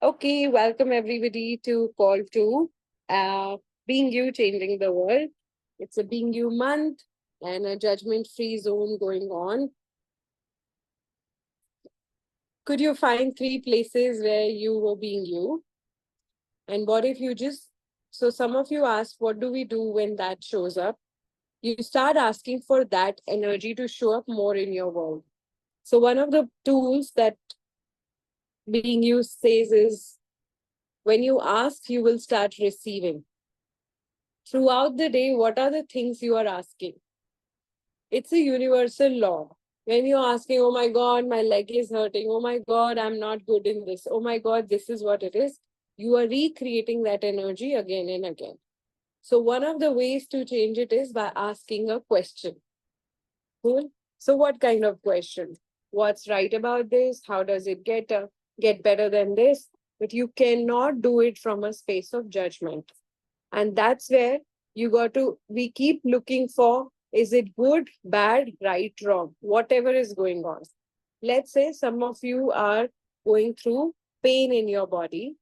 Okay, welcome everybody to call two. Being you changing the world. It's a being you month and a judgment free zone going on. Could you find three places where you were being you? And what if you just, so some of you asked, what do we do when that shows up? You start asking for that energy to show up more in your world. So, one of the tools that being you says is when you ask, you will start receiving. Throughout the day, what are the things you are asking? It's a universal law. When you're asking, oh my God, my leg is hurting. Oh my God, I'm not good in this. Oh my God, this is what it is. You are recreating that energy again and again. So, one of the ways to change it is by asking a question. Cool. So, what kind of question? What's right about this? How does it get better than this? But you cannot do it from a space of judgment. And that's where we keep looking for, is it good, bad, right, wrong, whatever is going on. Let's say some of you are going through pain in your body.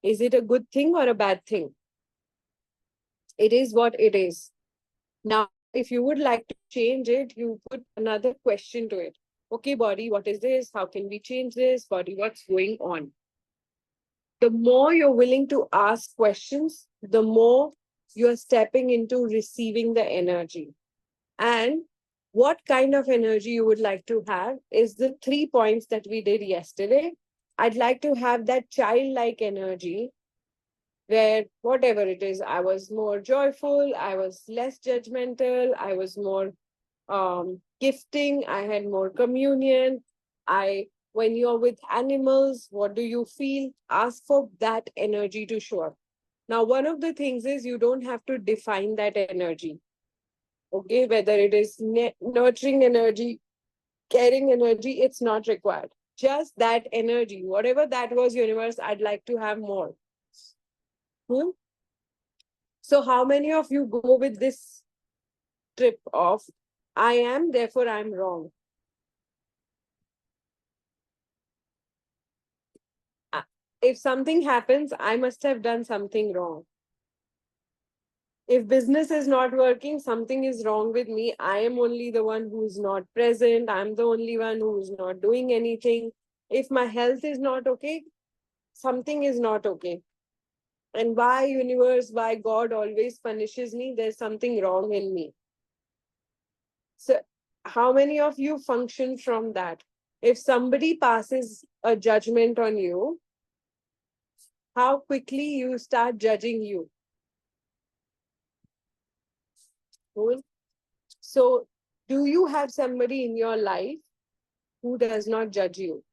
Is it a good thing or a bad thing? It is what it is. Now, if you would like to change it, you put another question to it. Okay, body, what is this? How can we change this? Body, what's going on? The more you're willing to ask questions, the more you're stepping into receiving the energy. And what kind of energy you would like to have is the 3 points that we did yesterday. I'd like to have that childlike energy where whatever it is, I was more joyful, I was less judgmental, I was more gifting, I had more communion. When you're with animals, what do you feel? Ask for that energy to show up. Now, one of the things is you don't have to define that energy. Okay, whether it is nurturing energy, caring energy, it's not required. Just that energy, whatever that was, universe, I'd like to have more. Hmm? So, how many of you go with this trip of I am, therefore I'm wrong? If something happens, I must have done something wrong. If business is not working, something is wrong with me. I am only the one who's not present. I'm the only one who's not doing anything. If my health is not okay, something is not okay. And why universe, why God always punishes me? There's something wrong in me. So how many of you function from that? If somebody passes a judgment on you, how quickly you start judging you. Cool. So, do you have somebody in your life who does not judge you?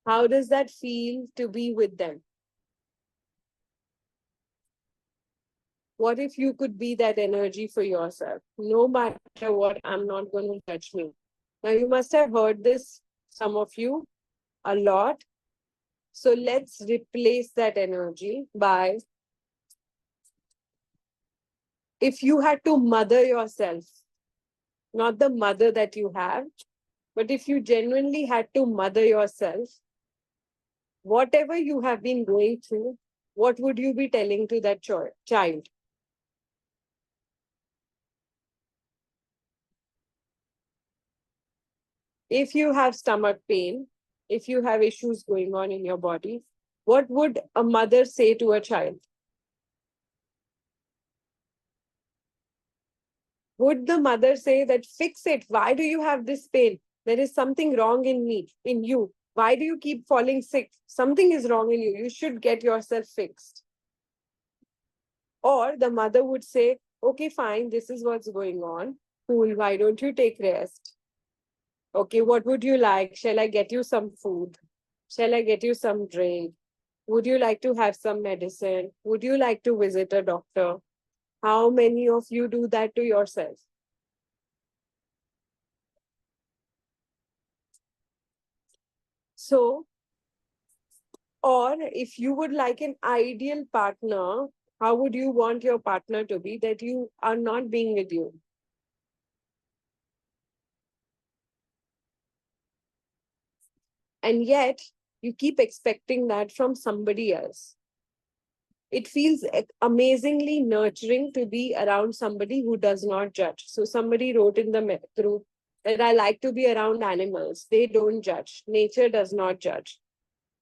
How does that feel to be with them? What if you could be that energy for yourself? No matter what, I'm not going to judge me. Now, you must have heard this, some of you, a lot. So, let's replace that energy by if you had to mother yourself, not the mother that you have, but if you genuinely had to mother yourself, whatever you have been going through, what would you be telling to that child? If you have stomach pain, if you have issues going on in your body, what would a mother say to a child? Would the mother say that fix it? Why do you have this pain? There is something wrong in me, in you. Why do you keep falling sick? Something is wrong in you. You should get yourself fixed. Or the mother would say, okay, fine, this is what's going on. Cool, why don't you take rest? Okay, what would you like? Shall I get you some food? Shall I get you some drink? Would you like to have some medicine? Would you like to visit a doctor? How many of you do that to yourself? So, or if you would like an ideal partner, how would you want your partner to be that you are not being with you? And yet, you keep expecting that from somebody else. It feels amazingly nurturing to be around somebody who does not judge. So somebody wrote in the group that I like to be around animals. They don't judge. Nature does not judge.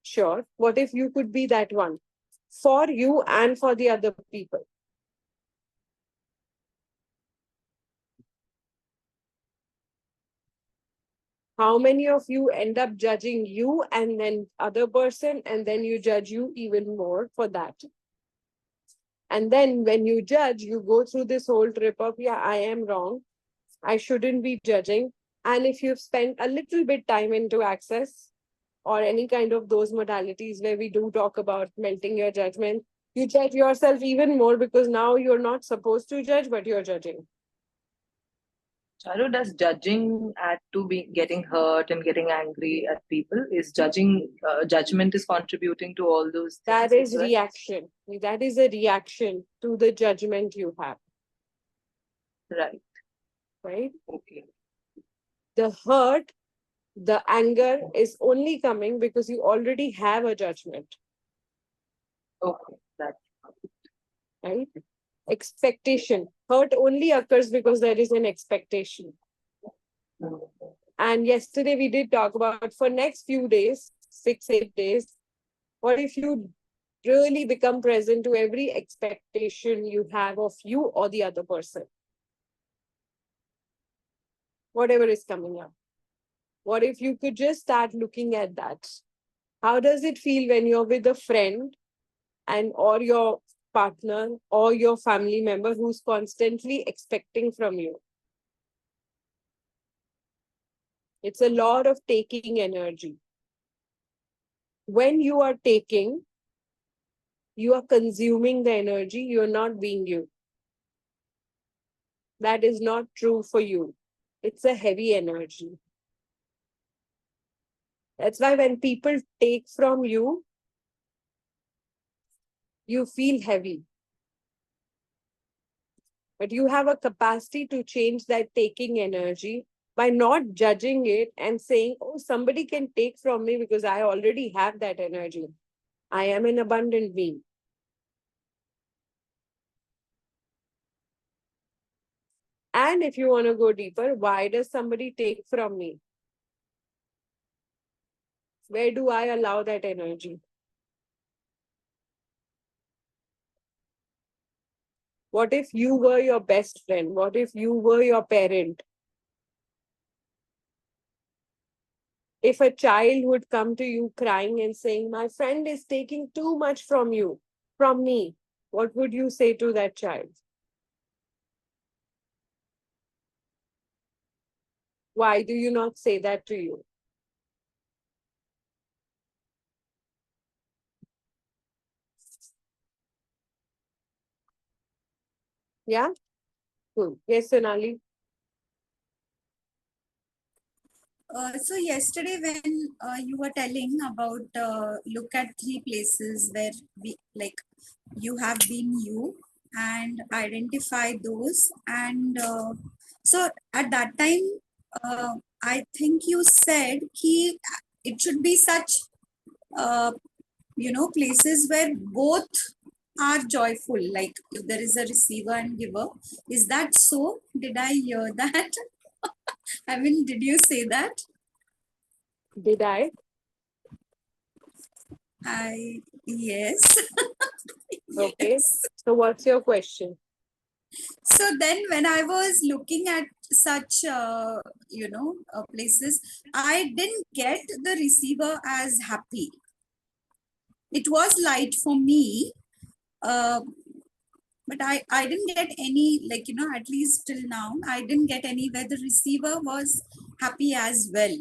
Sure. What if you could be that one for you and for the other people? How many of you end up judging you and then other person, and then you judge you even more for that? And then when you judge, you go through this whole trip of, yeah, I am wrong. I shouldn't be judging. And if you've spent a little bit time into access or any kind of those modalities where we do talk about melting your judgment, you judge yourself even more because now you're not supposed to judge, but you're judging. Charu, does judging add to be getting hurt and getting angry at people? Is judgment is contributing to all those things? That is reaction. That is a reaction to the judgment you have. Right. Right? Okay. The hurt, the anger is only coming because you already have a judgment. Okay. That's right? Expectation. Hurt only occurs because there is an expectation. And yesterday we did talk about for next few days, 6-8 days, what if you really become present to every expectation you have of you or the other person? Whatever is coming up. What if you could just start looking at that? How does it feel when you're with a friend and or your partner or your family member who's constantly expecting from you? It's a lot of taking energy. When you are taking, you are consuming the energy, you're not being you. That is not true for you. It's a heavy energy. That's why when people take from you, you feel heavy. But you have a capacity to change that taking energy by not judging it and saying, oh, somebody can take from me because I already have that energy. I am an abundant being. And if you want to go deeper, why does somebody take from me? Where do I allow that energy? What if you were your best friend? What if you were your parent? If a child would come to you crying and saying, my friend is taking too much from you, from me, what would you say to that child? Why do you not say that to you? Yeah? Cool. Yes, Sonali. So yesterday when you were telling about look at 3 places where we like you have been you and identify those and so at that time I think you said ki it should be such uh, places where both are joyful, like if there is a receiver and giver. Is that so? Did I hear that? I mean, did you say that? Did I? Yes. Okay. Yes. So what's your question? So then when I was looking at such places, I didn't get the receiver as happy. It was light for me, uh, but I didn't get any, at least till now, I didn't get any where the receiver was happy as well.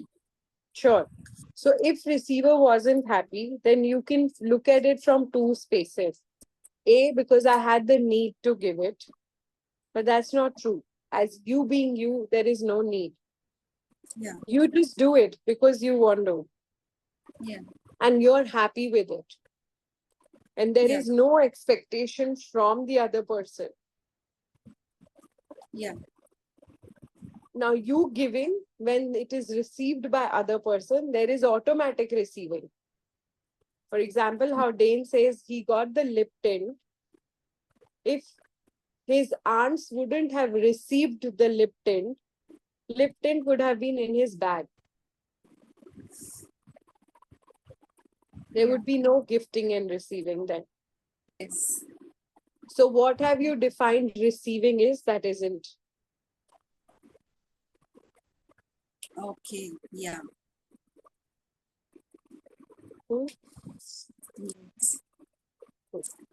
Sure. So if receiver wasn't happy, then you can look at it from two spaces. A, because I had the need to give it, but that's not true. As you being you, there is no need. Yeah. You just do it because you want to. Yeah. And you're happy with it. And there Yeah. is no expectation from the other person. Yeah. Now you giving, when it is received by other person, there is automatic receiving. For example, how Dane says he got the lip tint. If his aunts wouldn't have received the lip tint would have been in his bag. There would be no gifting and receiving then. Yes. So what have you defined receiving is that isn't? Okay. Yeah. Hmm? Yes.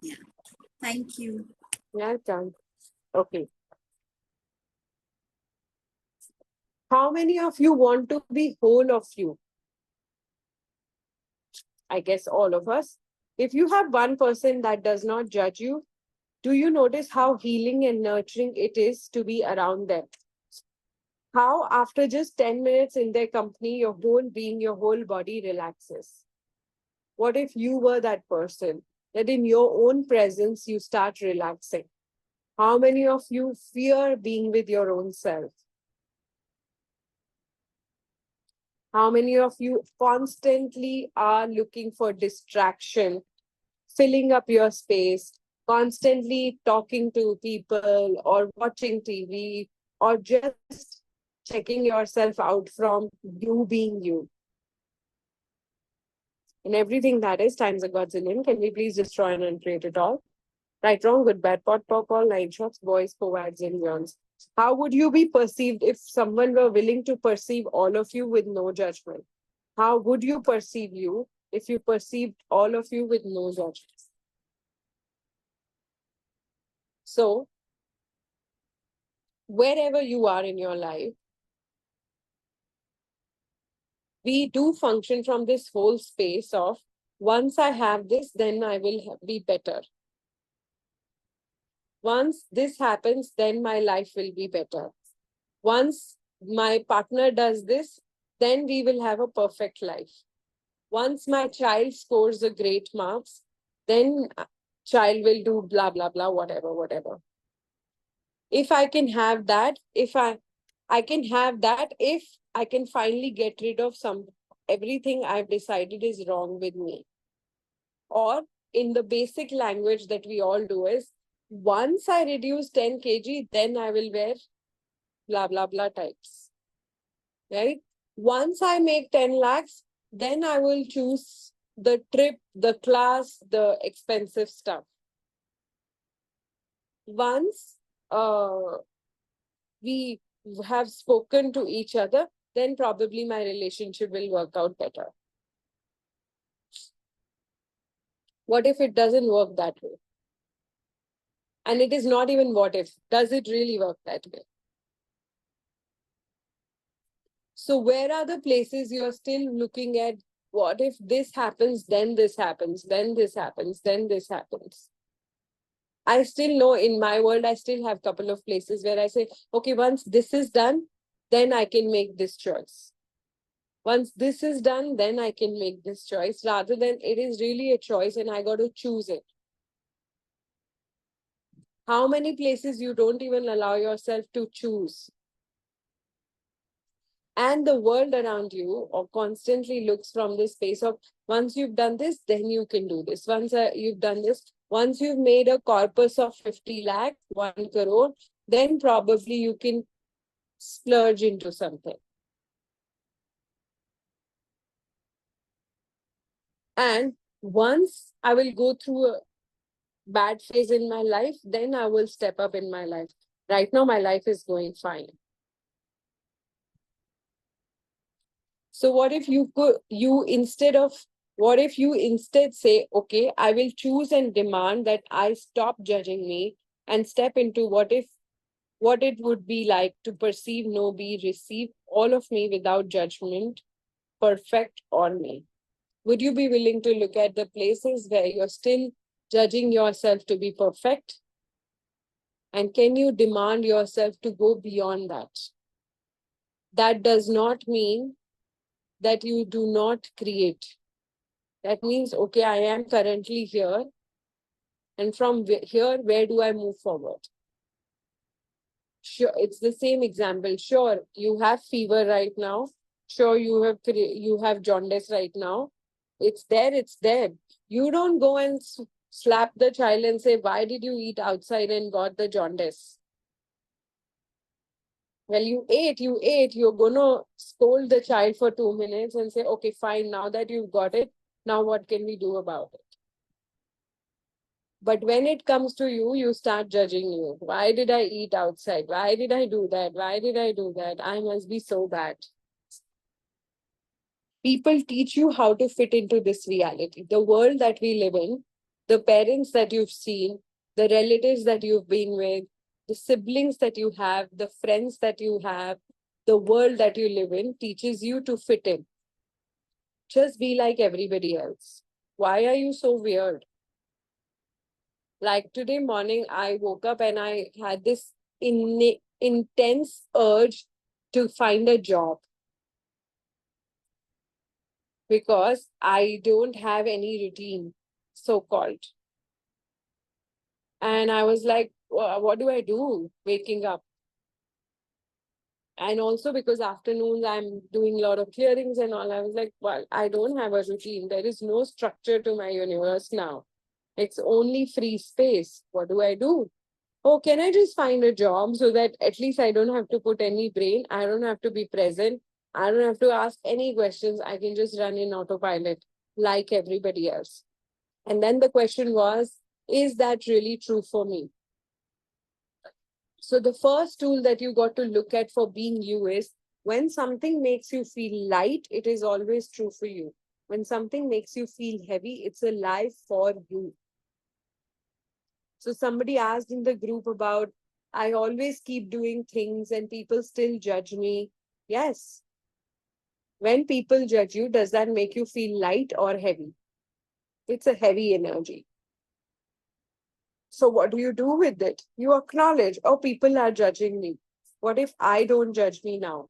Yeah. Thank you. Yeah, done. Okay. How many of you want to be whole of you? I guess all of us. If you have one person that does not judge you, do you notice how healing and nurturing it is to be around them? How after just 10 minutes in their company, your whole being, your whole body relaxes? What if you were that person, that in your own presence you start relaxing? How many of you fear being with your own self? How many of you constantly are looking for distraction, filling up your space, constantly talking to people or watching TV or just checking yourself out from you being you? And everything that is times a godzillion. Can we please destroy and uncreate it all? Right, wrong, good, bad, pot, pop, all nine shots, boys, co-ads, and yawns. How would you be perceived if someone were willing to perceive all of you with no judgment? How would you perceive you if you perceived all of you with no judgment? So, wherever you are in your life, we do function from this whole space of once I have this, then I will be better. Once this happens, then my life will be better. Once my partner does this, then we will have a perfect life. Once my child scores a great marks, then child will do blah, blah, blah, whatever. If I can have that, if I can have that, if I can finally get rid of everything I've decided is wrong with me. Or in the basic language that we all do is, once I reduce 10 kg, then I will wear blah, blah, blah types. Right? Once I make 10 lakhs, then I will choose the trip, the class, the expensive stuff. Once we have spoken to each other, then probably my relationship will work out better. What if it doesn't work that way? And it is not even what if. Does it really work that way? So where are the places you're still looking at? What if this happens, then this happens, then this happens, then this happens? I still know in my world, I still have a couple of places where I say, okay, once this is done, then I can make this choice. Once this is done, then I can make this choice, rather than it is really a choice and I got to choose it. How many places you don't even allow yourself to choose? And the world around you or constantly looks from this space of once you've done this, then you can do this. Once you've done this, once you've made a corpus of 50 lakh, 1 crore, then probably you can splurge into something. And once I will go through a bad phase in my life, then I will step up in my life. Right now, my life is going fine. So what if what if you instead say, okay, I will choose and demand that I stop judging me and step into what it would be like to perceive, know, be, receive all of me without judgment, perfect on me. Would you be willing to look at the places where you're still judging yourself to be perfect? And can you demand yourself to go beyond that? That does not mean that you do not create. That means, okay, I am currently here. And from here, where do I move forward? Sure, it's the same example. Sure, you have fever right now. Sure, you have jaundice right now. It's there, it's there. You don't go and slap the child and say, why did you eat outside and got the jaundice? Well, you ate, you're gonna scold the child for 2 minutes and say, okay, fine, now that you've got it, now what can we do about it? But when it comes to you, you start judging you. Why did I eat outside? Why did I do that? Why did I do that? I must be so bad. People teach you how to fit into this reality. The world that we live in, the parents that you've seen, the relatives that you've been with, the siblings that you have, the friends that you have, the world that you live in teaches you to fit in. Just be like everybody else. Why are you so weird? Like today morning, I woke up and I had this intense urge to find a job because I don't have any routine, so called. And I was like, what do I do waking up? And also because afternoons I'm doing a lot of clearings and all, I was like, well, I don't have a routine. There is no structure to my universe now. It's only free space. What do I do? Oh, can I just find a job so that at least I don't have to put any brain? I don't have to be present. I don't have to ask any questions. I can just run in autopilot like everybody else. And then the question was, is that really true for me? So the first tool that you got to look at for being you is when something makes you feel light, it is always true for you. When something makes you feel heavy, it's a lie for you. So somebody asked in the group about, I always keep doing things and people still judge me. Yes. When people judge you, does that make you feel light or heavy? It's a heavy energy. So what do you do with it? You acknowledge, oh, people are judging me. What if I don't judge me now?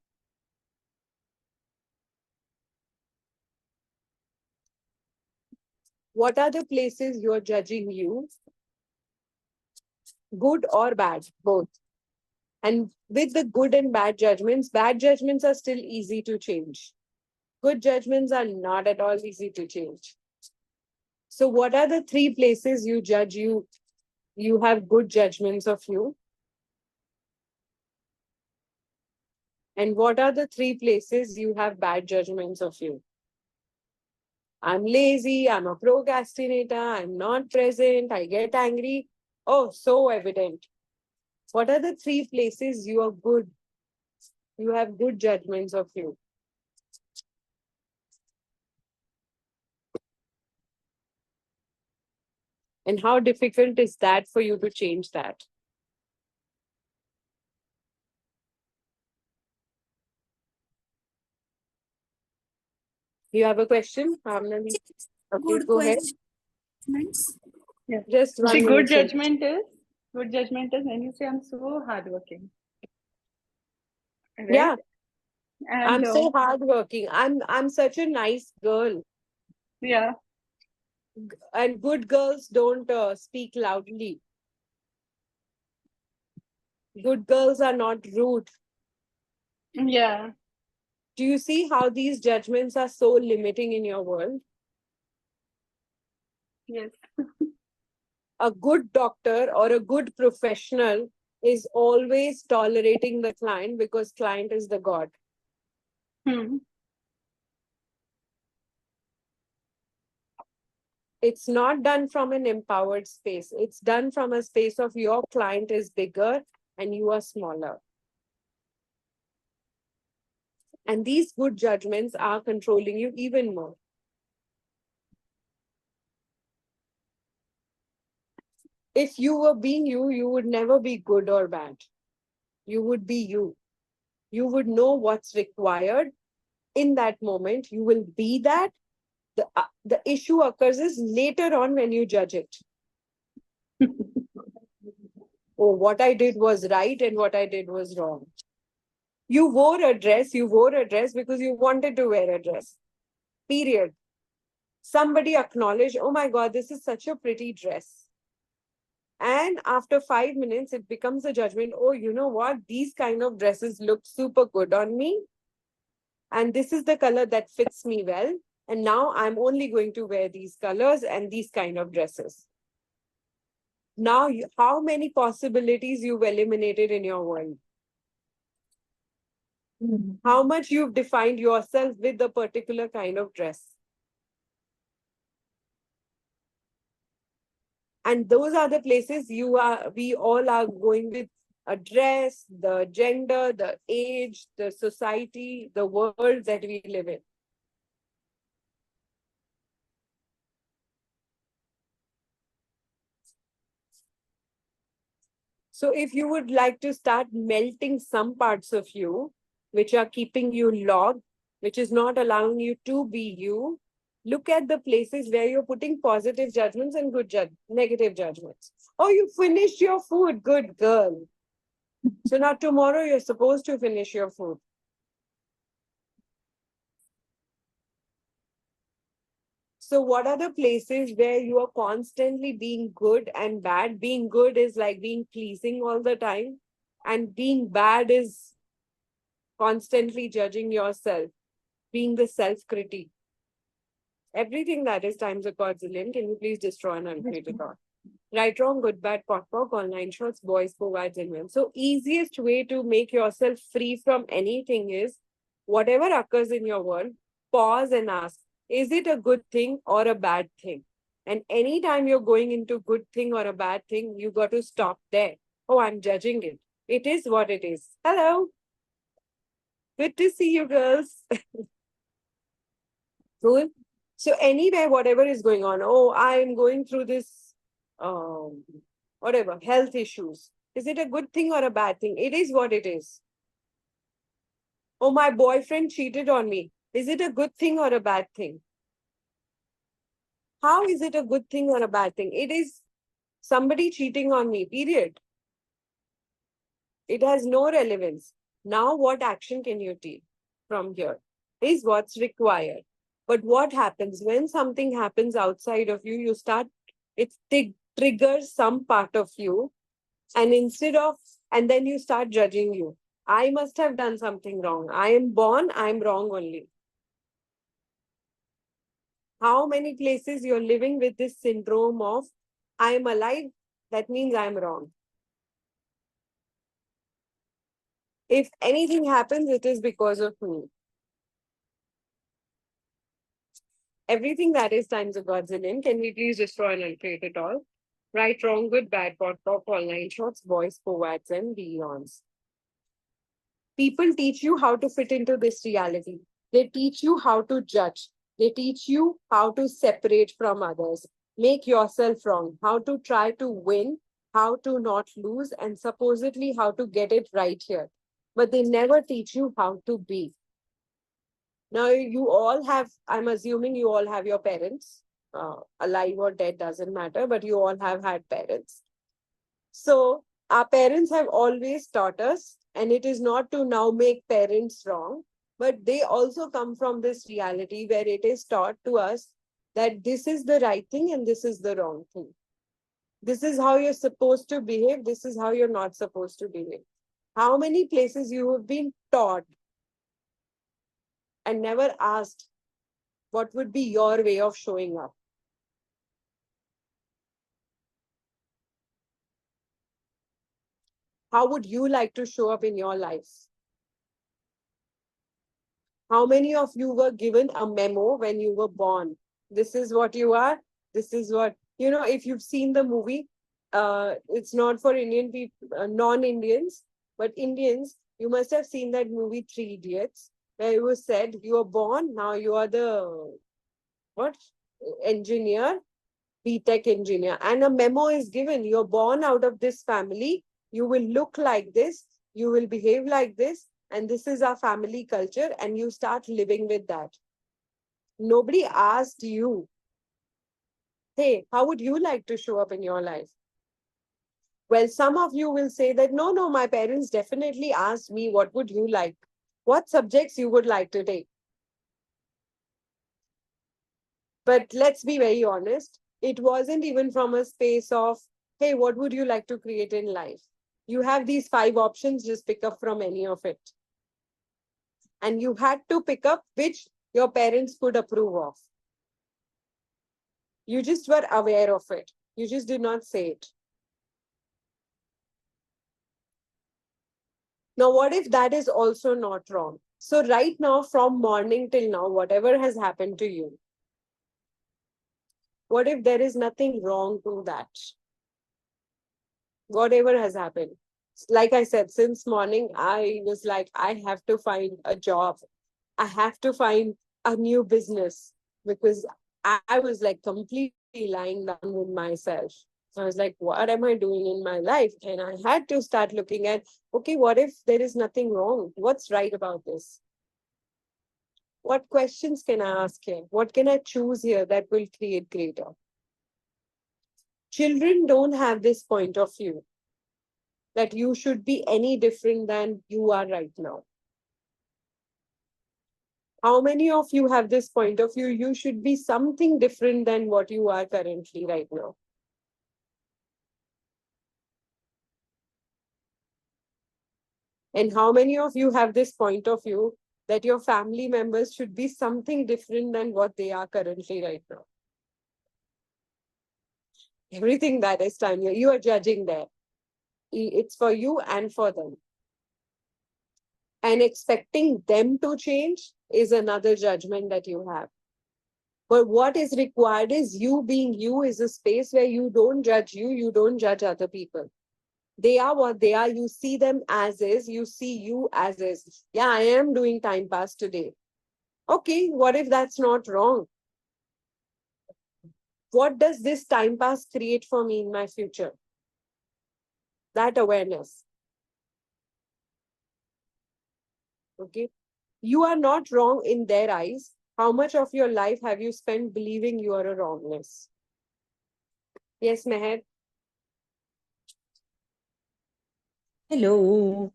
What are the places you're judging you? Good or bad, both. And with the good and bad judgments are still easy to change. Good judgments are not at all easy to change. So what are the three places you judge you have good judgments of you? And what are the three places you have bad judgments of you? I'm lazy, I'm a procrastinator, I'm not present, I get angry. Oh, so evident. What are the three places you are good? You have good judgments of you. And how difficult is that for you to change that? You have a question? Okay, Good go ahead. questions. Yeah. Just one See, minute. good judgment is when you say I'm so hardworking. Right? Yeah. And I'm so hardworking. I'm such a nice girl. yeah. And good girls don't speak loudly. Good girls are not rude. Yeah. Do you see how these judgments are so limiting in your world? Yes. A good doctor or a good professional is always tolerating the client because client is the god. It's not done from an empowered space. It's done from a space of your client is bigger and you are smaller. And these good judgments are controlling you even more. If you were being you, you would never be good or bad. You would be you. You would know what's required in that moment. You will be that. The issue occurs is later on when you judge it. Oh, what I did was right and what I did was wrong. You wore a dress because you wanted to wear a dress. Period. Somebody acknowledged, oh my God, this is such a pretty dress. And after 5 minutes, it becomes a judgment. Oh, you know what? These kind of dresses look super good on me. And this is the color that fits me well. And now I'm only going to wear these colors and these kind of dresses. Now, how many possibilities you've eliminated in your world? How much you've defined yourself with a particular kind of dress. And those are the places we all are going with a dress, the gender, the age, the society, the world that we live in. So if you would like to start melting some parts of you, which are keeping you locked, which is not allowing you to be you, look at the places where you're putting positive judgments and negative judgments. Oh, you finished your food. Good girl. So now tomorrow you're supposed to finish your food. So what are the places where you are constantly being good and bad? Being good is like being pleasing all the time. And being bad is constantly judging yourself, being the self-critique. Everything that is times a quadrillion, can you please destroy and uncreate it all? Right, wrong, good, bad, pot, pock, online shots, boys, provides, and men. So easiest way to make yourself free from anything is whatever occurs in your world, pause and ask, is it a good thing or a bad thing? And anytime you're going into good thing or a bad thing, you got to stop there. Oh, I'm judging it. It is what it is. Hello. Good to see you, girls. Cool. So anyway, whatever is going on, oh, I'm going through this, whatever, health issues. Is it a good thing or a bad thing? It is what it is. Oh, my boyfriend cheated on me. Is it a good thing or a bad thing? How is it a good thing or a bad thing? It is somebody cheating on me, period. It has no relevance. Now, what action can you take from here is what's required. But what happens when something happens outside of you, you start, it triggers some part of you. And and then you start judging you. I must have done something wrong. I am born, I'm wrong only. How many places you're living with this syndrome of, I am alive, that means I'm wrong. If anything happens, it is because of me. Everything that is times a godzillion, can we please destroy and uncreate it all? Right, wrong, good, bad, pot, pop, online shots, boys, poets, and beyonds. People teach you how to fit into this reality. They teach you how to judge. They teach you how to separate from others, make yourself wrong, how to try to win, how to not lose, and supposedly how to get it right here. But they never teach you how to be. Now, you all have, I'm assuming you all have your parents, alive or dead, doesn't matter, but you all have had parents. So our parents have always taught us, and it is not to now make parents wrong, but they also come from this reality where it is taught to us that this is the right thing and this is the wrong thing. This is how you're supposed to behave. This is how you're not supposed to behave. How many places you have been taught and never asked what would be your way of showing up? How would you like to show up in your life? How many of you were given a memo when you were born? This is what you are. This is what, if you've seen the movie, it's not for Indian people, non-Indians, but Indians, you must have seen that movie, Three Idiots, where it was said, you are born, now you are the, what? Engineer, B.Tech engineer. And a memo is given, you're born out of this family, you will look like this, you will behave like this, and this is our family culture, and you start living with that. Nobody asked you, hey, how would you like to show up in your life? Well, some of you will say that, no, my parents definitely asked me, what would you like? What subjects you would like to take? But let's be very honest, it wasn't even from a space of hey, what would you like to create in life? You have these 5 options, just pick up from any of it. And you had to pick up which your parents could approve of. You just were aware of it. You just did not say it. Now, what if that is also not wrong? So right now, from morning till now, whatever has happened to you, what if there is nothing wrong to that? Whatever has happened. Like I said, since morning, I was like, I have to find a job. I have to find a new business because I was like completely lying down with myself. So I was like, what am I doing in my life? And I had to start looking at, okay, what if there is nothing wrong? What's right about this? What questions can I ask here? What can I choose here that will create greater? Children don't have this point of view that you should be any different than you are right now. How many of you have this point of view? You should be something different than what you are currently right now. And how many of you have this point of view that your family members should be something different than what they are currently right now? Everything that is time, you are judging there. It's for you and for them. And expecting them to change is another judgment that you have. But what is required is you being you is a space where you don't judge you don't judge other people. They are what they are. You see them as is, you see you as is. Yeah, I am doing time pass today. Okay, what if that's not wrong? What does this time pass create for me in my future? That awareness. Okay. You are not wrong in their eyes. How much of your life have you spent believing you are a wrongness? Yes, Meher. Hello.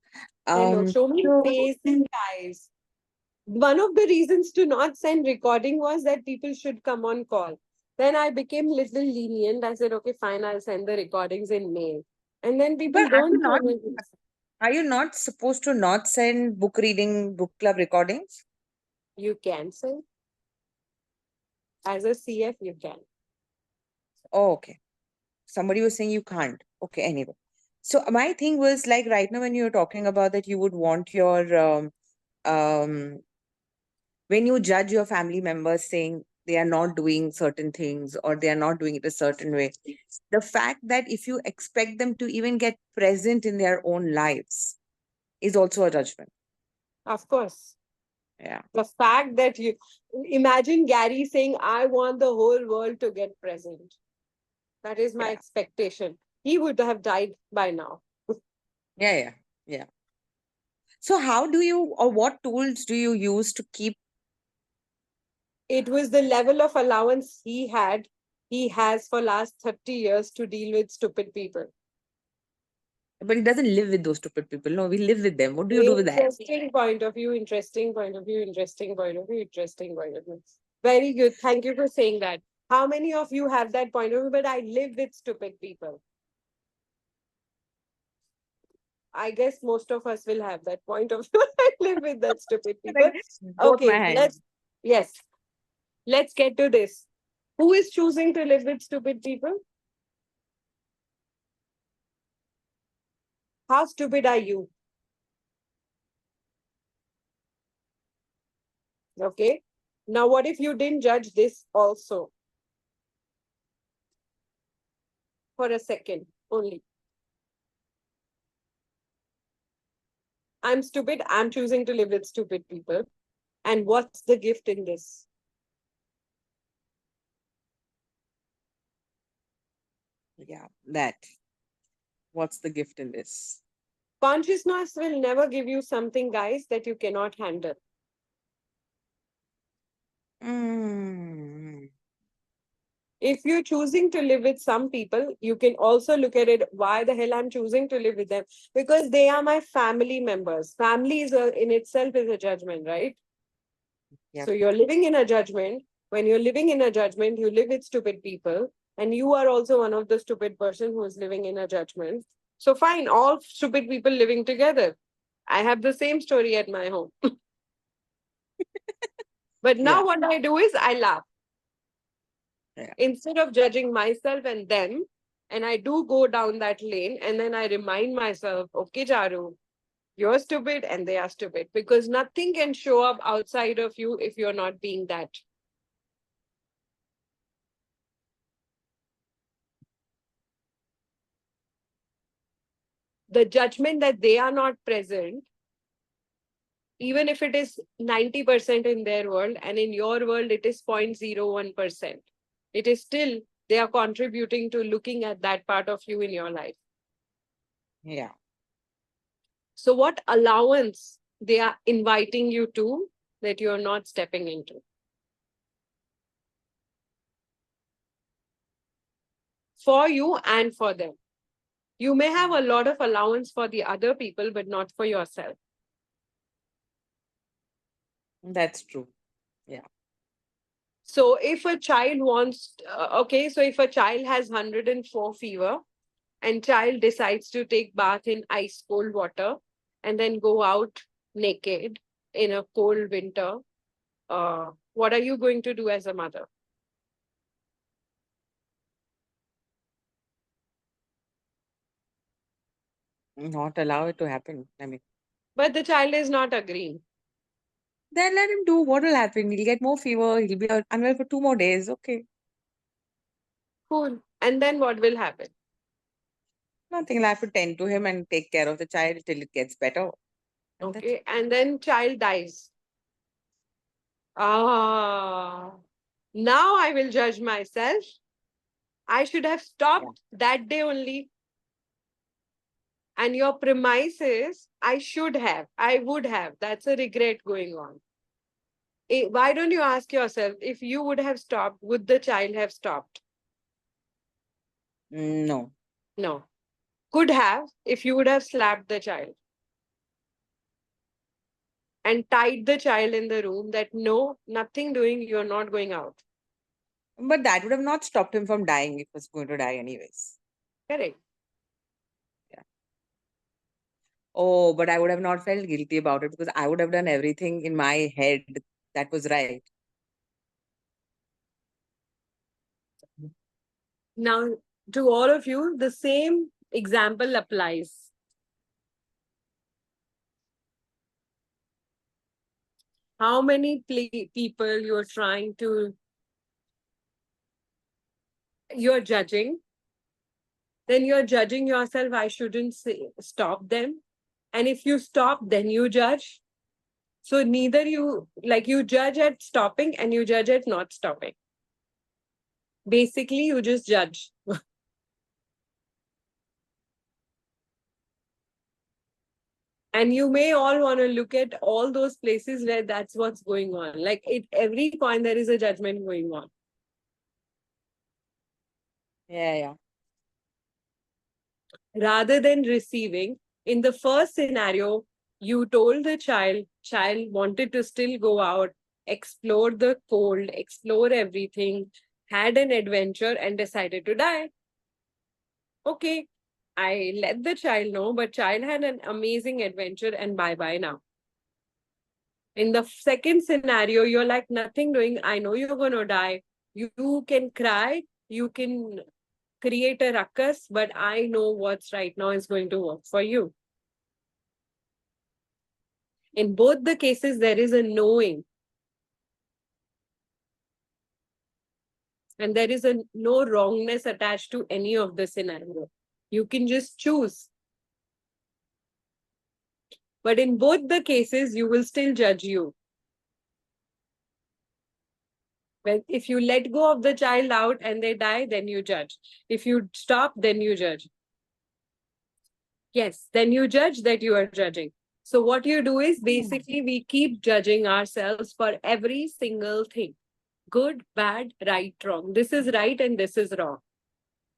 Hello. Show me So, face and eyes. One of the reasons to not send recording was that people should come on call. Then I became little lenient. I said, okay, fine, I'll send the recordings in mail. And then people but don't. are you not supposed to not send book reading, book club recordings? You can send. As a CF, you can. Oh, okay. Somebody was saying you can't. Okay, anyway. So my thing was like right now when you were talking about that you would want your when you judge your family members saying they are not doing certain things or they are not doing it a certain way, the fact that if you expect them to even get present in their own lives is also a judgment. Of course. Yeah. The fact that you imagine Gary saying, I want the whole world to get present. That is my expectation. He would have died by now. Yeah. So how do you, or what tools do you use to keep? It was the level of allowance he has for last 30 years to deal with stupid people. But he doesn't live with those stupid people. No, we live with them. What do you do with that? Interesting point of view, interesting point of view, interesting point of view, interesting point of view. Very good. Thank you for saying that. How many of you have that point of view? But I live with stupid people. I guess most of us will have that point of view. I live with that stupid people. Both my Okay, hands. let's get to this. Who is choosing to live with stupid people? How stupid are you? Okay. Now, what if you didn't judge this also? For a second only. I'm stupid. I'm choosing to live with stupid people. And what's the gift in this? Yeah, that. What's the gift in this? Consciousness will never give you something, guys, that you cannot handle. If you're choosing to live with some people, you can also look at it, why the hell I'm choosing to live with them? Because they are my family members. Family is in itself is a judgment, right? Yep. So you're living in a judgment. When you're living in a judgment, you live with stupid people. And you are also one of the stupid person who is living in a judgment. So fine, all stupid people living together. I have the same story at my home. But now Yeah. what I do is I laugh. Yeah. Instead of judging myself and them, and I do go down that lane, and then I remind myself, okay, Charu, you're stupid and they are stupid, because nothing can show up outside of you if you're not being that. The judgment that they are not present, even if it is 90% in their world, and in your world it is 0.01%, it is still, they are contributing to looking at that part of you in your life. Yeah. So what allowance they are inviting you to that you're not stepping into? For you and for them. You may have a lot of allowance for the other people, but not for yourself. That's true. Yeah. So if a child wants, so if a child has 104 fever and child decides to take bath in ice cold water and then go out naked in a cold winter, what are you going to do as a mother? Not allow it to happen. I mean, But the child is not agreeing. then let him do. What will happen? He'll get more fever. He'll be unwell for 2 more days. Okay. Cool. And then what will happen? Nothing. I'll have to tend to him and take care of the child till it gets better. And that's Okay. And then child dies. Ah, now I will judge myself. I should have stopped that day only. And your premise is, I should have, I would have. That's a regret going on. Why don't you ask yourself, if you would have stopped, would the child have stopped? no. No. Could have, if you would have slapped the child and tied the child in the room that no, nothing doing, you're not going out. But that would have not stopped him from dying. He was going to die anyways. Correct. Oh, but I would have not felt guilty about it because I would have done everything in my head that was right. Now, to all of you, the same example applies. How many people you're trying to, you're judging, then you're judging yourself, I shouldn't stop them. And if you stop, then you judge. So neither you, like you judge at stopping and you judge at not stopping. Basically, you just judge. And you may all want to look at all those places where that's what's going on. Like at every point, there is a judgment going on. Yeah. Rather than receiving, in the first scenario, you told the child wanted to still go out, explore the cold, explore everything, had an adventure and decided to die. Okay, I let the child know, but child had an amazing adventure and bye-bye now. In the second scenario, you're like nothing doing. I know you're going to die. You can cry. You can create a ruckus, but I know what's right now is going to work for you. In both the cases, there is a knowing. And there is no wrongness attached to any of the scenario. You can just choose. But in both the cases, you will still judge you. When, if you let go of the child out and they die, then you judge. If you stop, then you judge. Yes, then you judge that you are judging. So what you do is basically we keep judging ourselves for every single thing. Good, bad, right, wrong. This is right and this is wrong.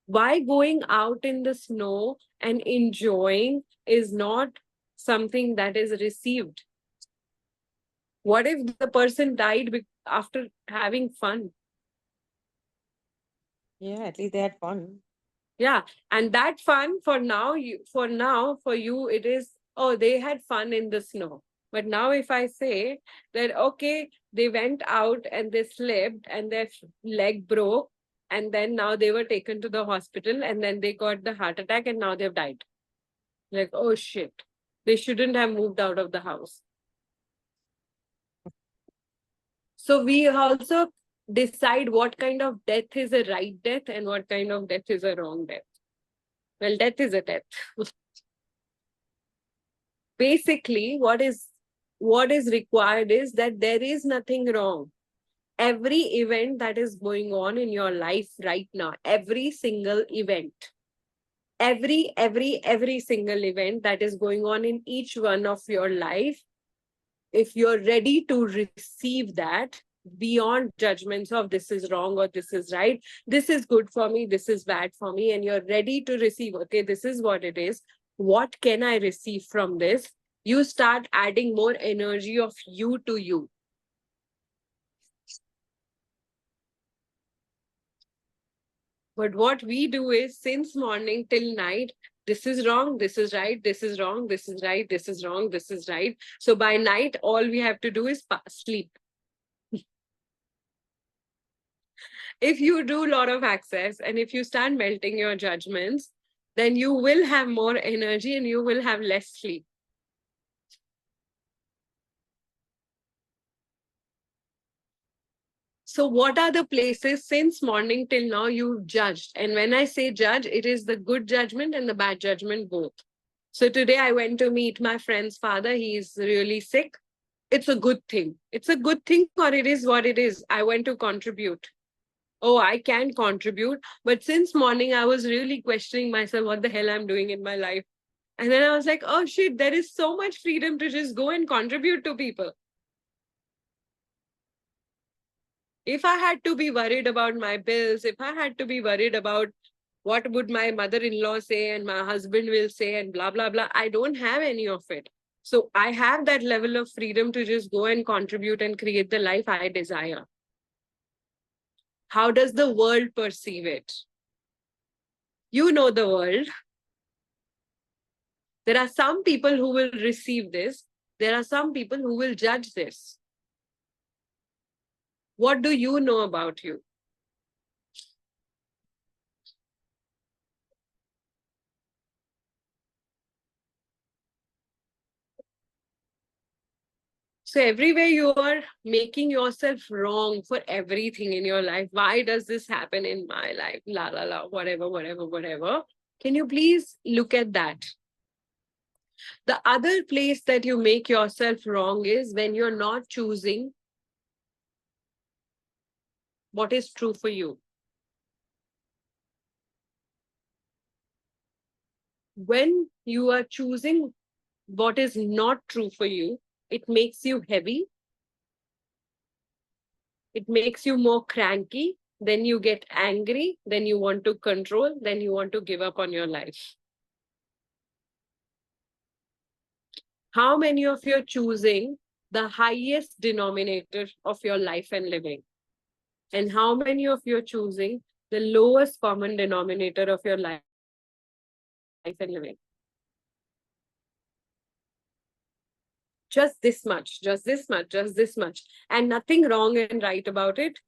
Why going out in the snow and enjoying is not something that is received? What if the person died after having fun? Yeah, at least they had fun. Yeah. And that fun for now, for you, it is, oh, they had fun in the snow. But now if I say that, okay, they went out and they slipped and their leg broke, and then now they were taken to the hospital and then they got the heart attack and now they've died. Like, oh shit, they shouldn't have moved out of the house. So we also decide what kind of death is a right death and what kind of death is a wrong death. Well, death is a death. Basically, what is required is that there is nothing wrong. Every event that is going on in your life right now, every single event, every single event that is going on in each one of your life, if you're ready to receive that beyond judgments of this is wrong or this is right, this is good for me, this is bad for me, and you're ready to receive, okay, this is what it is, what can I receive from this? You start adding more energy of you to you. But what we do is, since morning till night, this is wrong, this is right, this is wrong, this is right, this is wrong, this is right. So by night, all we have to do is sleep. If you do a lot of access and if you start melting your judgments, then you will have more energy and you will have less sleep. So what are the places since morning till now you've judged? And when I say judge, it is the good judgment and the bad judgment both. So today I went to meet my friend's father. He's really sick. It's a good thing. It's a good thing, or it is what it is. I went to contribute. Oh, I can contribute. But since morning, I was really questioning myself, what the hell I'm doing in my life. And then I was like, oh shit, there is so much freedom to just go and contribute to people. If I had to be worried about my bills, if I had to be worried about what would my mother-in-law say and my husband will say and blah, blah, blah, I don't have any of it. So I have that level of freedom to just go and contribute and create the life I desire. How does the world perceive it? You know the world. There are some people who will receive this. There are some people who will judge this. What do you know about you? So everywhere you are making yourself wrong for everything in your life. Why does this happen in my life? La, la, la, whatever, whatever, whatever. Can you please look at that? The other place that you make yourself wrong is when you're not choosing what is true for you. When you are choosing what is not true for you, it makes you heavy. It makes you more cranky. Then you get angry. Then you want to control. Then you want to give up on your life. How many of you are choosing the highest denominator of your life and living? And how many of you are choosing the lowest common denominator of your life and living? Just this much, just this much, just this much. And nothing wrong and right about it.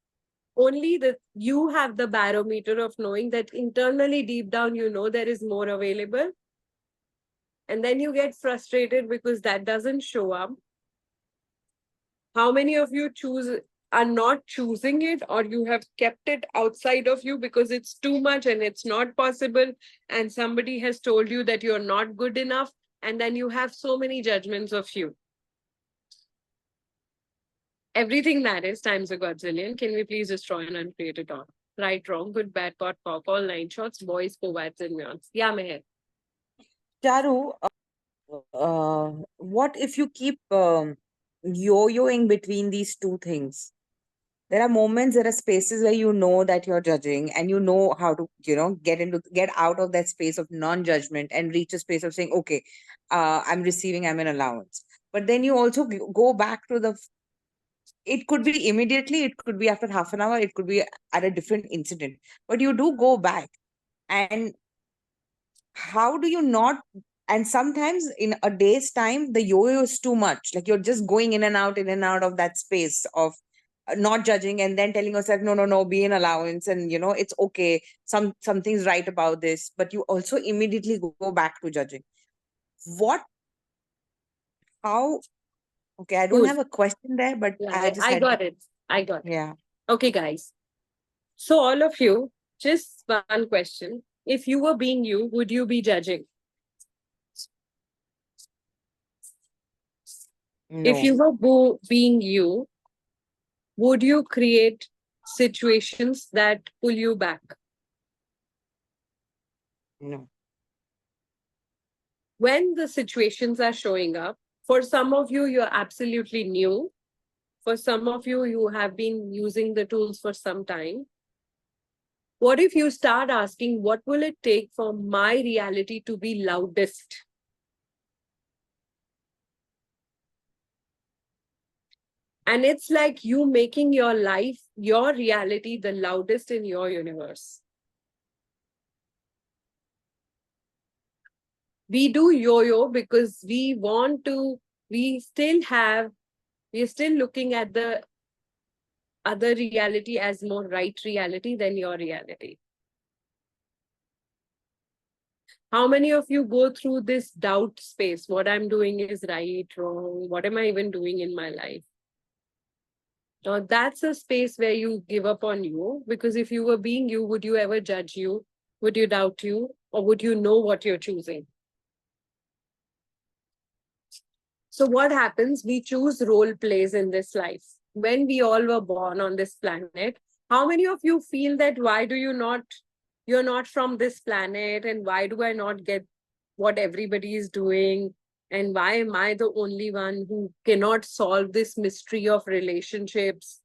Only that you have the barometer of knowing that internally, deep down, you know there is more available. And then you get frustrated because that doesn't show up. How many of you are not choosing it, or you have kept it outside of you because it's too much and it's not possible, and somebody has told you that you're not good enough, and then you have so many judgments of you. Everything that is times a godzillion. Can we please destroy and uncreate it all? Right, wrong, good, bad, pot, cock, all 9 shots, boys, co-wads, and meons. Yeah, Meher. Charu, what if you keep yo-yoing between these two things? There are moments, there are spaces where you know that you're judging and you know how to, get out of that space of non-judgment and reach a space of saying, okay, I'm receiving, I'm an allowance. But then you also go back to the It could be immediately, it could be after half an hour, it could be at a different incident, but you do go back. And how do you not? And sometimes in a day's time, the yo-yo is too much. Like you're just going in and out of that space of not judging, and then telling yourself, no, no, no, be an allowance, and it's okay. Something's right about this, but you also immediately go back to judging. How? Okay, I don't Good. have a question there, but Yeah, I just I had. got it. I got it. Yeah. Okay, guys. So all of you, just one question. If you were being you, would you be judging? If No. you were being you, would you create situations that pull you back? No. When the situations are showing up, for some of you, you're absolutely new. For some of you, you have been using the tools for some time. What if you start asking, what will it take for my reality to be loudest? And it's like you making your life, your reality, the loudest in your universe. We do yo-yo because we we're still looking at the other reality as more right reality than your reality. How many of you go through this doubt space? What I'm doing is right, wrong? What am I even doing in my life? Now that's a space where you give up on you, because if you were being you, would you ever judge you? Would you doubt you? Or would you know what you're choosing? So what happens? We choose role plays in this life. When we all were born on this planet, how many of you feel that you're not from this planet, and why do I not get what everybody is doing? And why am I the only one who cannot solve this mystery of relationships?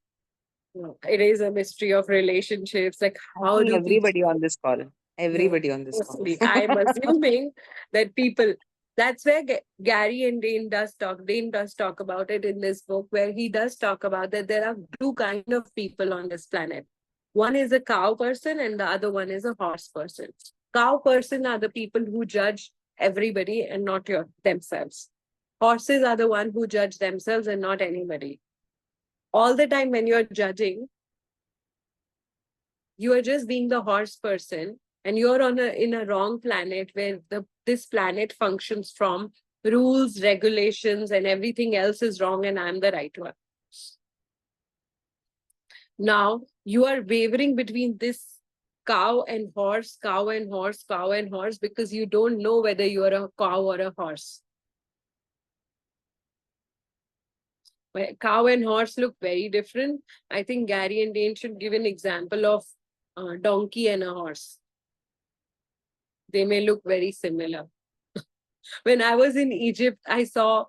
No, it is a mystery of relationships. Like, I how think do people? everybody on this call. Everybody on this call. Mostly, I'm assuming that people. That's where Gary and Dane does talk. Dane does talk about it in this book, where he does talk about that there are two kind of people on this planet. One is a cow person, and the other one is a horse person. Cow person are the people who judge everybody and not themselves. Horses are the one who judge themselves and not anybody. All the time when you're judging, you are just being the horse person, and you're in a wrong planet where this planet functions from rules, regulations, and everything else is wrong, and I'm the right one. Now you are wavering between this cow and horse, cow and horse, cow and horse, because you don't know whether you are a cow or a horse. Cow and horse look very different. I think Gary and Dane should give an example of a donkey and a horse. They may look very similar. When I was in Egypt, I saw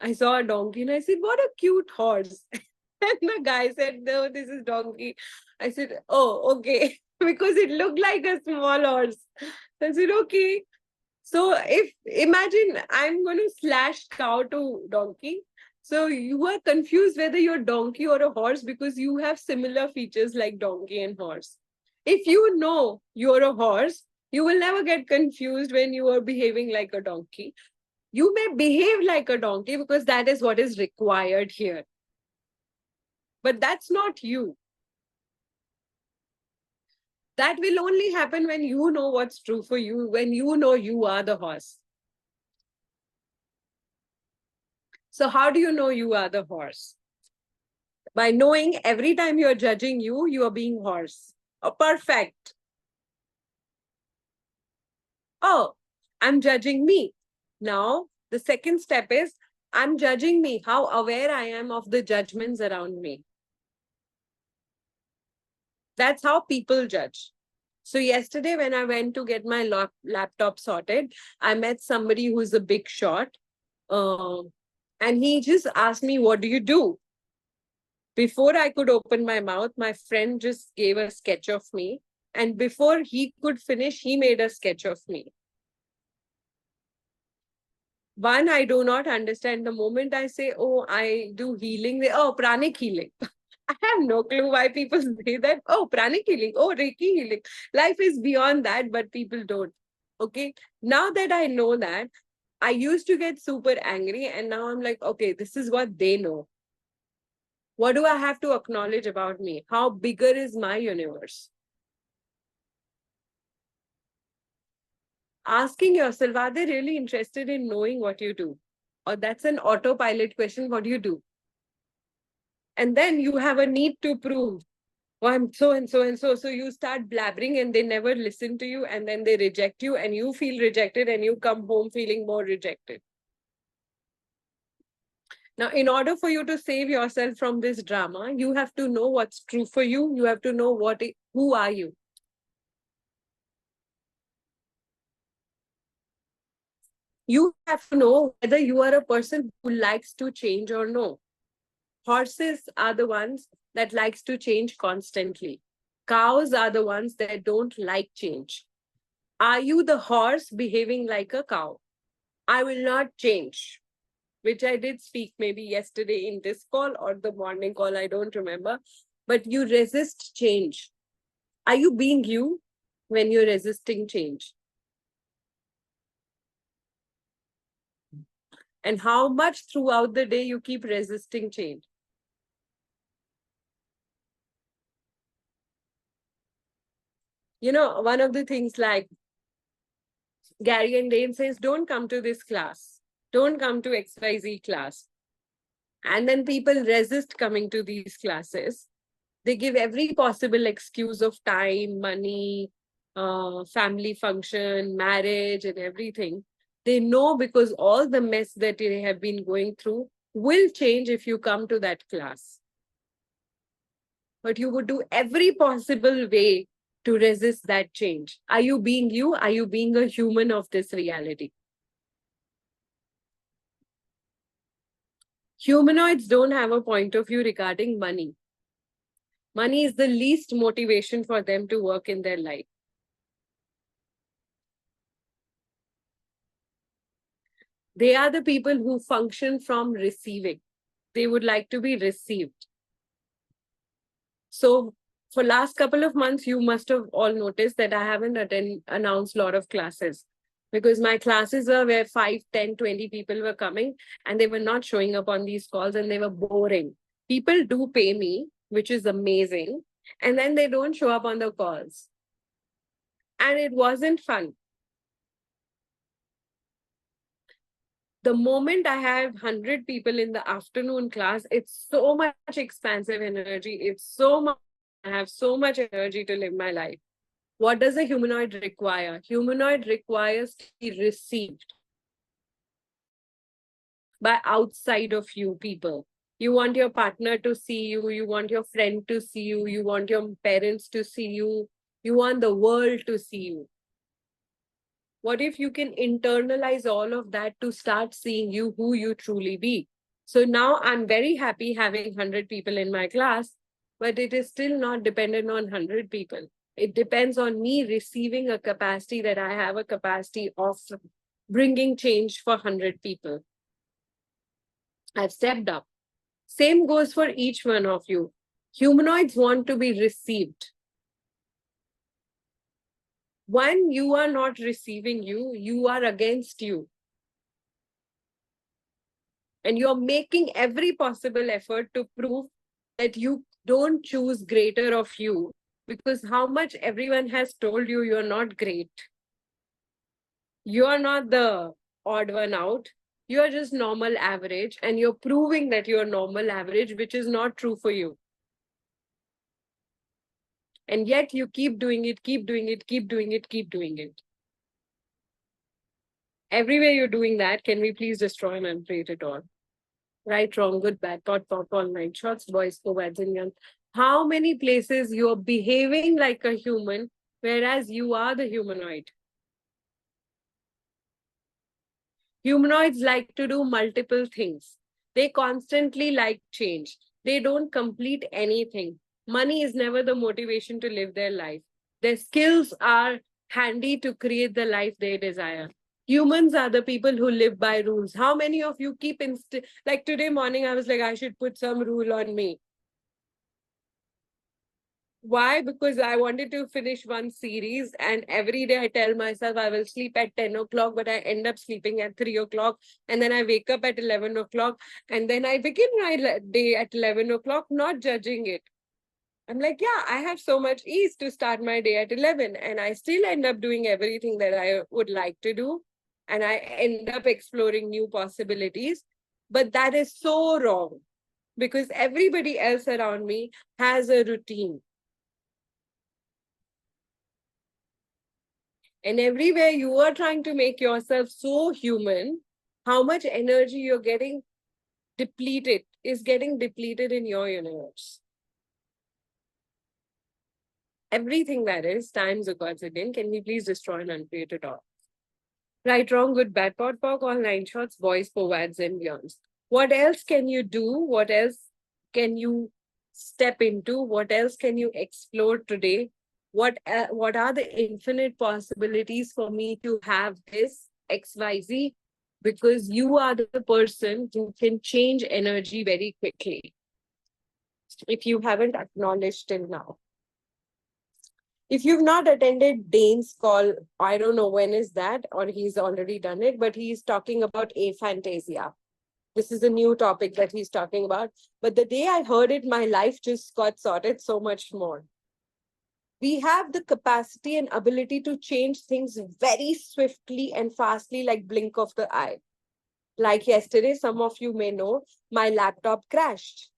a donkey and I said, what a cute horse. And the guy said, no, this is donkey. I said, oh, okay. Because it looked like a small horse. I said, okay. So imagine I'm going to slash cow to donkey. So you are confused whether you're donkey or a horse because you have similar features like donkey and horse. If you know you're a horse, you will never get confused when you are behaving like a donkey. You may behave like a donkey because that is what is required here. But that's not you. That will only happen when you know what's true for you, when you know you are the horse. So how do you know you are the horse? By knowing every time you're judging you are being horse. Oh, perfect. Oh, I'm judging me. Now, the second step is I'm judging me, how aware I am of the judgments around me. That's how people judge. So yesterday when I went to get my laptop sorted, I met somebody who's a big shot. And he just asked me, what do you do? Before I could open my mouth, my friend just gave a sketch of me. And before he could finish, he made a sketch of me. One, I do not understand. The moment I say, oh, I do healing, oh, pranic healing. I have no clue why people say that. Oh, pranic healing. Oh, Reiki healing. Life is beyond that, but people don't. Okay. Now that I know that, I used to get super angry, and now I'm like, okay, this is what they know. What do I have to acknowledge about me? How bigger is my universe? Asking yourself, are they really interested in knowing what you do? Or that's an autopilot question, what do you do? And then you have a need to prove, oh, I'm so and so and so. So you start blabbering and they never listen to you, and then they reject you and you feel rejected and you come home feeling more rejected. Now, in order for you to save yourself from this drama, you have to know what's true for you. You have to know who are you. You have to know whether you are a person who likes to change or no. Horses are the ones that likes to change constantly. Cows are the ones that don't like change. Are you the horse behaving like a cow? I will not change, which I did speak maybe yesterday in this call or the morning call, I don't remember. But you resist change. Are you being you when you're resisting change? And how much throughout the day you keep resisting change? You know, one of the things like Gary and Dane says, don't come to this class. Don't come to XYZ class. And then people resist coming to these classes. They give every possible excuse of time, money, family function, marriage, and everything. They know because all the mess that they have been going through will change if you come to that class. But you would do every possible way to resist that change. Are you being you? Are you being a human of this reality? Humanoids don't have a point of view regarding money. Money is the least motivation for them to work in their life. They are the people who function from receiving. They would like to be received. So for last couple of months, you must have all noticed that I haven't announced a lot of classes, because my classes were where 5, 10, 20 people were coming and they were not showing up on these calls and they were boring. People do pay me, which is amazing, and then they don't show up on the calls. And it wasn't fun. The moment I have 100 people in the afternoon class, it's so much expansive energy. It's so much, I have so much energy to live my life. What does a humanoid require? Humanoid requires to be received by outside of you people. You want your partner to see you. You want your friend to see you. You want your parents to see you. You want the world to see you. What if you can internalize all of that to start seeing you who you truly be? So now I'm very happy having 100 people in my class, but it is still not dependent on 100 people. It depends on me receiving a capacity that I have a capacity of bringing change for 100 people. I've stepped up. Same goes for each one of you. Humanoids want to be received. When you are not receiving you, you are against you. And you're making every possible effort to prove that you don't choose greater of you, because how much everyone has told you you're not great. You're not the odd one out. You're just normal average, and you're proving that you're normal average, which is not true for you. And yet you keep doing it, keep doing it, keep doing it, keep doing it. Everywhere you're doing that, can we please destroy and uncreate it all? Right, wrong, good, bad, thought, all night, shots, boys, co-eds, and young. How many places you're behaving like a human, whereas you are the humanoid? Humanoids like to do multiple things. They constantly like change. They don't complete anything. Money is never the motivation to live their life. Their skills are handy to create the life they desire. Humans are the people who live by rules. How many of you keep like today morning, I was like, I should put some rule on me. Why? Because I wanted to finish one series, and every day I tell myself I will sleep at 10 o'clock, but I end up sleeping at 3 o'clock. And then I wake up at 11 o'clock, and then I begin my day at 11 o'clock, not judging it. I'm like, yeah, I have so much ease to start my day at 11, and I still end up doing everything that I would like to do. And I end up exploring new possibilities. But that is so wrong because everybody else around me has a routine. And everywhere you are trying to make yourself so human, how much energy you're getting depleted is getting depleted in your universe. Everything that is times a quadrillion, can we please destroy and uncreate it all? Right, wrong, good, bad, pot, pock, all nine shots, boys, forwards, and beyonds. What else can you do? What else can you step into? What else can you explore today? What are the infinite possibilities for me to have this XYZ? Because you are the person who can change energy very quickly. If you haven't acknowledged till now. If you've not attended Dane's call, I don't know when is that, or he's already done it, but he's talking about aphantasia. This is a new topic that he's talking about. But the day I heard it, my life just got sorted so much more. We have the capacity and ability to change things very swiftly and fastly, like blink of the eye. Like yesterday, some of you may know, my laptop crashed.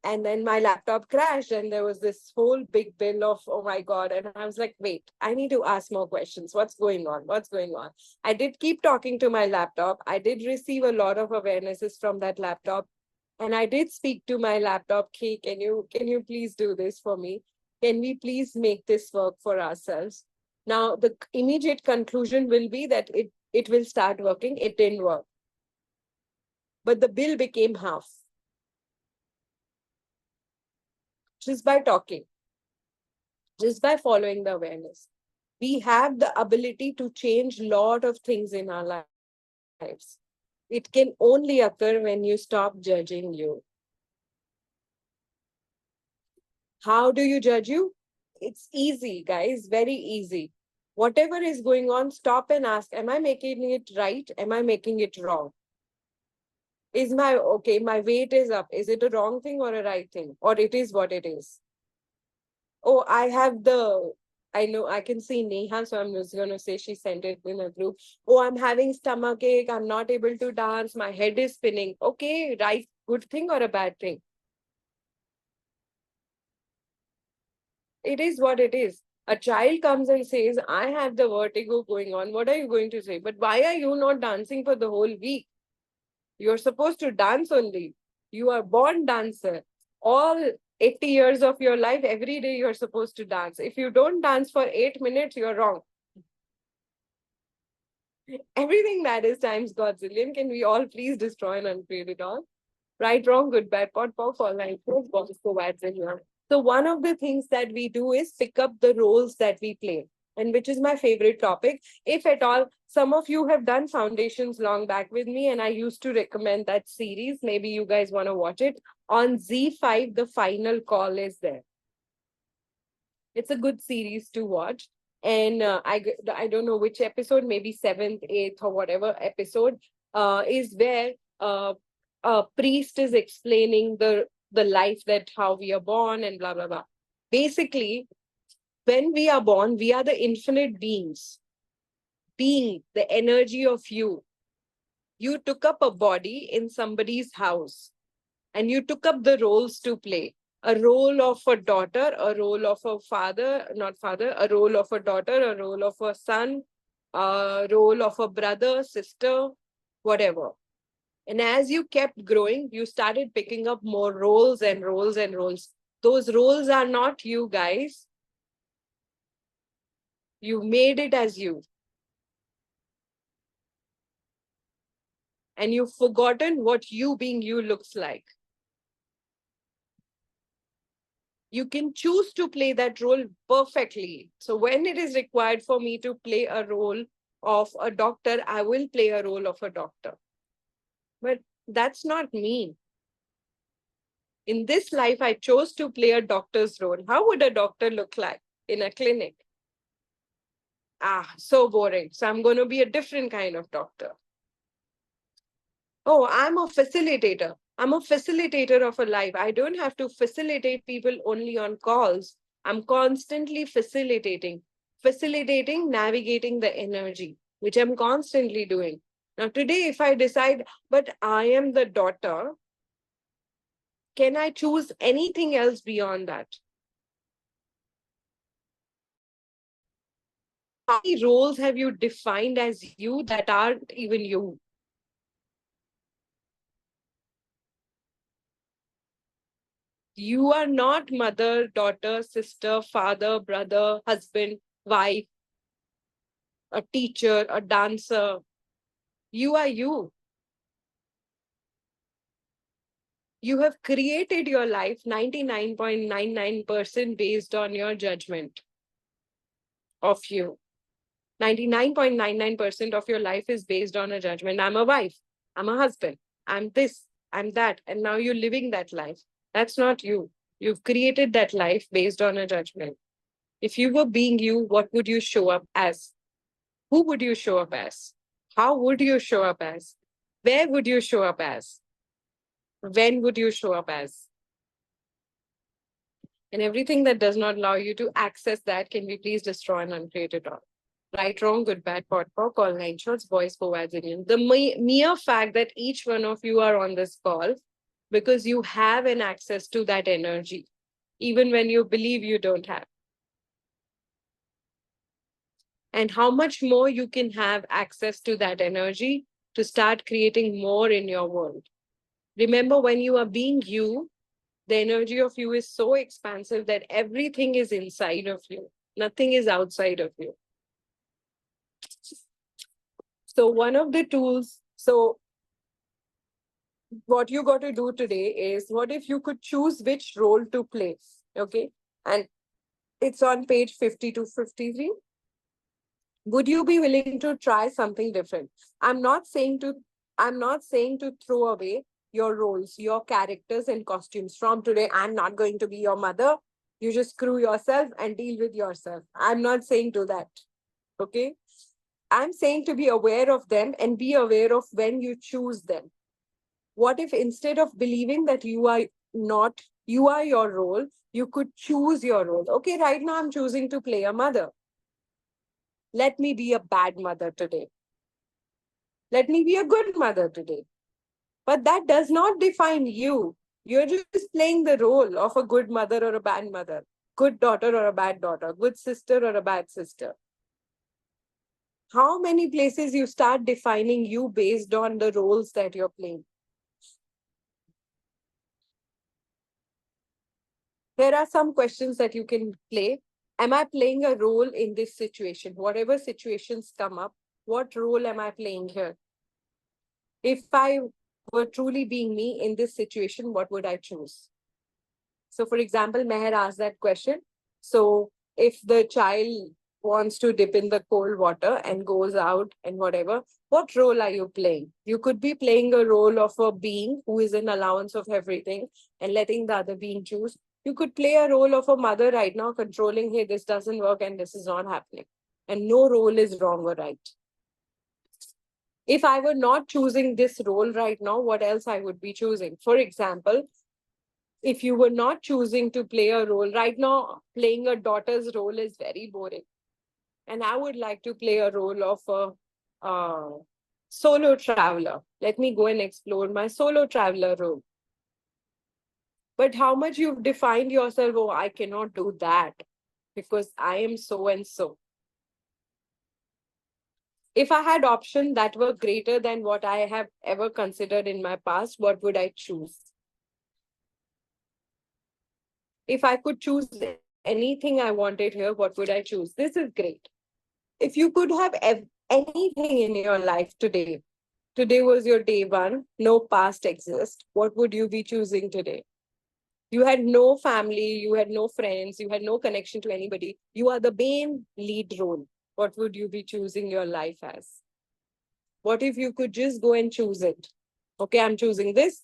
And then my laptop crashed and there was this whole big bill of, oh my God. And I was like, wait, I need to ask more questions. What's going on? What's going on? I did keep talking to my laptop. I did receive a lot of awarenesses from that laptop. And I did speak to my laptop, Key, can you please do this for me? Can we please make this work for ourselves? Now, the immediate conclusion will be that it will start working. It didn't work. But the bill became half. Just by talking, just by following the awareness. We have the ability to change a lot of things in our lives. It can only occur when you stop judging you. How do you judge you? It's easy, guys, very easy. Whatever is going on, stop and ask, am I making it right? Am I making it wrong? Is my weight is up. Is it a wrong thing or a right thing? Or it is what it is? Oh, I know I can see Neha, so I'm just going to say she sent it in a group. Oh, I'm having stomach ache. I'm not able to dance. My head is spinning. Okay, right, good thing or a bad thing? It is what it is. A child comes and says, I have the vertigo going on. What are you going to say? But why are you not dancing for the whole week? You're supposed to dance only. You are born dancer. All 80 years of your life, every day you're supposed to dance. If you don't dance for 8 minutes, you're wrong. Everything that is times Godzillion, can we all please destroy and uncreate it all? Right, wrong, good, bad, pot, pock, all nine, boxes, forwards, and here. So one of the things that we do is pick up the roles that we play, and which is my favorite topic. If at all, some of you have done foundations long back with me, and I used to recommend that series. Maybe you guys want to watch it. On ZEE5, the final call is there. It's a good series to watch. And I don't know which episode, maybe 7th, 8th, or whatever episode, is where a priest is explaining the life, that how we are born and blah, blah, blah. Basically, when we are born, we are the infinite beings. Being the energy of you. You took up a body in somebody's house and you took up the roles to play. A role of a daughter, a role of a father, not father, a role of a daughter, a role of a son, a role of a brother, sister, whatever. And as you kept growing, you started picking up more roles and roles and roles. Those roles are not you, guys. You made it as you. And you've forgotten what you being you looks like. You can choose to play that role perfectly. So when it is required for me to play a role of a doctor, I will play a role of a doctor. But that's not me. In this life, I chose to play a doctor's role. How would a doctor look like in a clinic? So boring. So I'm going to be a different kind of doctor. Oh, I'm a facilitator. I'm a facilitator of a life. I don't have to facilitate people only on calls. I'm constantly facilitating, navigating the energy, which I'm constantly doing. Now, today, if I decide, but I am the daughter, can I choose anything else beyond that? How many roles have you defined as you that aren't even you? You are not mother, daughter, sister, father, brother, husband, wife, a teacher, a dancer. You are you. You have created your life 99.99% based on your judgment of you. 99.99% of your life is based on a judgment. I'm a wife. I'm a husband. I'm this. I'm that. And now you're living that life. That's not you. You've created that life based on a judgment. If you were being you, what would you show up as? Who would you show up as? How would you show up as? Where would you show up as? When would you show up as? And everything that does not allow you to access that, can we please destroy and uncreate it all? Right, wrong, good, bad, pot, pock, all 9 shots, boys, co-ads, Indian. The mere fact that each one of you are on this call, because you have an access to that energy, even when you believe you don't have. And how much more you can have access to that energy to start creating more in your world. Remember, when you are being you, the energy of you is so expansive that everything is inside of you. Nothing is outside of you. So one of the tools, so what you got to do today is, what if you could choose which role to play? Okay. And it's on page 50 to 53. Would you be willing to try something different? I'm not saying to throw away your roles, your characters and costumes. From today, I'm not going to be your mother. You just screw yourself and deal with yourself. I'm not saying do that. Okay. I'm saying to be aware of them and be aware of when you choose them. What if instead of believing that you are your role, you could choose your role? Okay, right now I'm choosing to play a mother. Let me be a bad mother today. Let me be a good mother today. But that does not define you. You're just playing the role of a good mother or a bad mother, good daughter or a bad daughter, good sister or a bad sister. How many places you start defining you based on the roles that you're playing? There are some questions that you can play. Am I playing a role in this situation? Whatever situations come up, what role am I playing here? If I were truly being me in this situation, what would I choose? So for example, Meher asked that question. So if the child wants to dip in the cold water and goes out and whatever, what role are you playing? You could be playing a role of a being who is in allowance of everything and letting the other being choose. You could play a role of a mother right now controlling, hey, this doesn't work and this is not happening. And no role is wrong or right. If I were not choosing this role right now, what else I would be choosing? For example, if you were not choosing to play a role right now, playing a daughter's role is very boring. And I would like to play a role of a solo traveler. Let me go and explore my solo traveler role. But how much you've defined yourself, oh, I cannot do that because I am so and so. If I had options that were greater than what I have ever considered in my past, what would I choose? If I could choose anything I wanted here, what would I choose? This is great. If you could have anything in your life today, today was your day one, no past exists, what would you be choosing today? You had no family, you had no friends, you had no connection to anybody. You are the main lead role. what would you be choosing your life as? What if you could just go and choose it? Okay, I'm choosing this.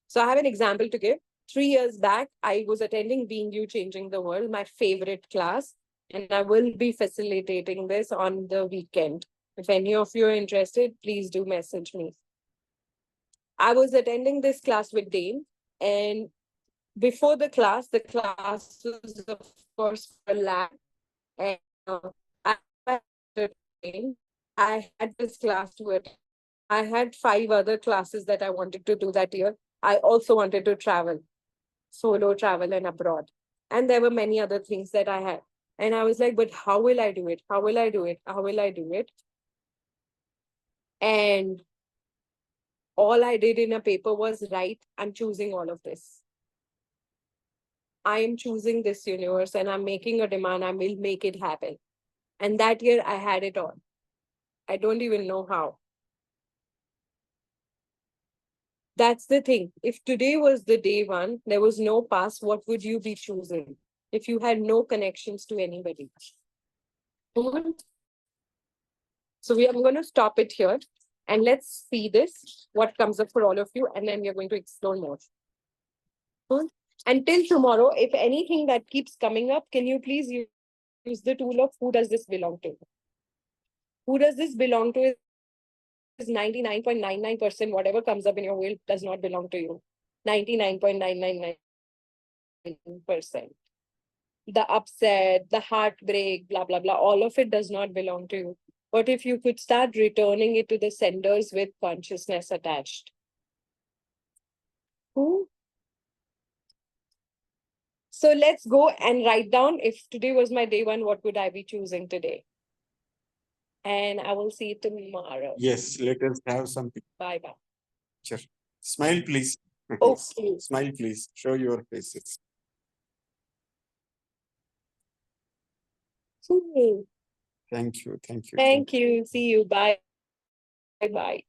So I have an example to give. 3 years back, I was attending Being You Changing the World, my favorite class, and I will be facilitating this on the weekend. If any of you are interested, please do message me. I was attending this class with Dane, and before the class was, of course, for lab, and I had this class to attend. I had 5 other classes that I wanted to do that year. I also wanted to travel, solo travel and abroad. And there were many other things that I had. And I was like, but how will I do it? How will I do it? How will I do it? And all I did in a paper was write, I'm choosing all of this. I am choosing this universe and I'm making a demand. I will make it happen. And that year I had it all. I don't even know how. That's the thing. If today was the day one, there was no past, what would you be choosing? If you had no connections to anybody. So I'm going to stop it here and let's see this, what comes up for all of you, and then we're going to explore more. Until tomorrow, if anything that keeps coming up, can you please use the tool of who does this belong to? Who does this belong to is 99.99%. Whatever comes up in your will does not belong to you. 99.999%. The upset, the heartbreak, blah, blah, blah, all of it does not belong to you. But if you could start returning it to the senders with consciousness attached. Who? So let's go and write down, if today was my day one, what would I be choosing today? And I will see you tomorrow. Yes, let us have some picture. Bye-bye. Smile, please. Okay. Smile, please. Show your faces. Thank you. Thank you. Thank you. See you. Bye. Bye-bye.